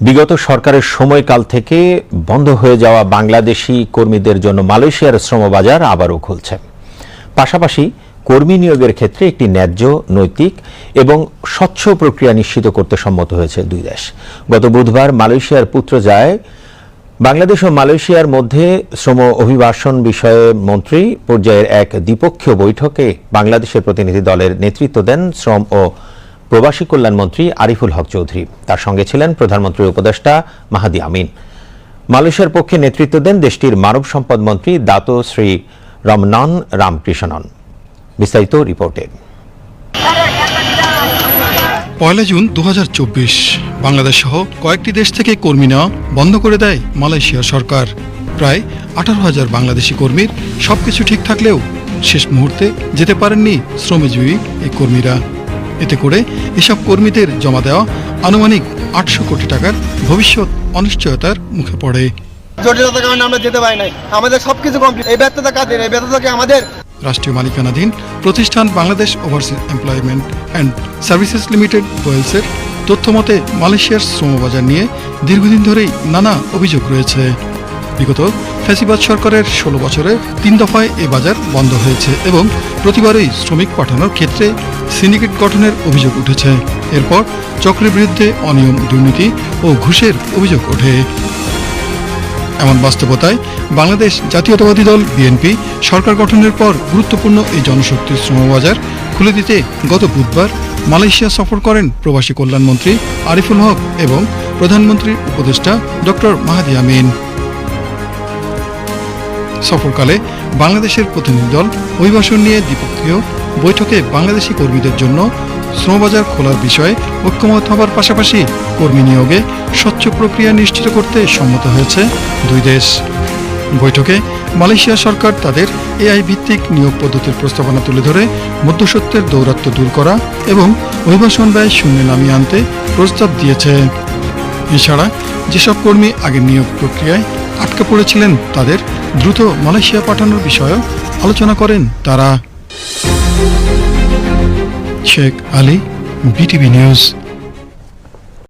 বিগত সরকারের সময়কাল থেকে বন্ধ হয়ে যাওয়া বাংলাদেশি কর্মীদের জন্য মালয়েশিয়ার শ্রমবাজার আবারও খুলছে। পাশাপাশি কর্মী নিয়োগের ক্ষেত্রে একটি ন্যায্য, নৈতিক এবং স্বচ্ছ প্রক্রিয়া নিশ্চিত করতে সম্মত হয়েছে দুই দেশ। গত বুধবার মালয়েশিয়ার পুত্রজায়ায় বাংলাদেশ ও মালয়েশিয়ার মধ্যে শ্রম অভিবাসন বিষয়ে মন্ত্রী পর্যায়ের এক দ্বিপক্ষীয় বৈঠকে বাংলাদেশের প্রতিনিধি দলের নেতৃত্ব দেন শ্রম ও প্রবাসী কল্যাণ মন্ত্রী আরিফুল হক চৌধুরী। তার সঙ্গে ছিলেন প্রধানমন্ত্রীর উপদেষ্টা মাহাদি আমিন। মালয়েশিয়ার পক্ষে নেতৃত্ব দেন দেশটির মানব সম্পদ মন্ত্রী দাতো শ্রী রমনন রামকৃষ্ণন। বিস্তারিত রিপোর্টে। 1 জুন 2024 বাংলাদেশ সহ কয়েকটি দেশ থেকে কর্মী নেওয়া বন্ধ করে দেয় মালয়েশিয়ার সরকার। প্রায় 18,000 বাংলাদেশি কর্মীর সবকিছু ঠিক থাকলেও শেষ মুহূর্তে যেতে পারেননি শ্রমজীবী এই কর্মীরা। এতে করে এসব কর্মীদের জমা দেওয়া আনুমানিক 800 কোটি টাকার ভবিষ্যৎ অনিশ্চয়তার মুখে পড়ে। জটিলতার কারণে আমরা যেতে পারি নাই। আমাদের সবকিছু কমপ্লিট। এই ব্যর্থতা কাদের? এই ব্যর্থতাকে আমাদের। রাষ্ট্রীয় মালিকানাধীন প্রতিষ্ঠান Bangladesh overseas employment and services limited ওয়েলসের তথ্য মতে মালয়েশিয়ার শ্রমবাজার নিয়ে দীর্ঘদিন ধরেই নানা অভিযোগ রয়েছে। বিগত ফ্যাসিবাদ সরকারের 16 বছরে 3 দফায় এ বাজার বন্ধ হয়েছে এবং প্রতিবারই শ্রমিক পাঠানোর ক্ষেত্রে সিন্ডিকেট গঠনের অভিযোগ উঠেছে। এরপর চক্রের বিরুদ্ধে অনিয়ম, দুর্নীতি ও ঘুষের অভিযোগ ওঠে। এমন বাস্তবতায় বাংলাদেশ জাতীয়তাবাদী দল বিএনপি সরকার গঠনের পর গুরুত্বপূর্ণ এই জনশক্তির শ্রমবাজার খুলে দিতে গত বুধবার মালয়েশিয়া সফর করেন প্রবাসী কল্যাণ মন্ত্রী আরিফুল হক এবং প্রধানমন্ত্রীর উপদেষ্টা ডক্টর মাহাদি আমিন। সফরকালে বাংলাদেশের প্রতিনিধি দল অভিবাসন নিয়ে দ্বিপক্ষীয় বৈঠকে বাংলাদেশি কর্মীদের জন্য শ্রমবাজার খোলার বিষয়ে ঐক্যমত হবার পাশাপাশি কর্মী নিয়োগে স্বচ্ছ প্রক্রিয়া নিশ্চিত করতে সম্মত হয়েছে দুই দেশ। বৈঠকে মালয়েশিয়া সরকার তাদের এআই ভিত্তিক নিয়োগ পদ্ধতির প্রস্তাবনা তুলে ধরে মধ্যস্বত্বের দৌরাত্ম্য দূর করা এবং অভিবাসন ব্যয় শূন্যে নামিয়ে আনতে প্রস্তাব দিয়েছে। এছাড়া যেসব কর্মী আগের নিয়োগ প্রক্রিয়ায় আটকে পড়েছিলেন তাদের দ্রুত মালয়েশিয়া পাঠানোর বিষয়েও আলোচনা করেন তারা। Sheikh Ali, BTV news.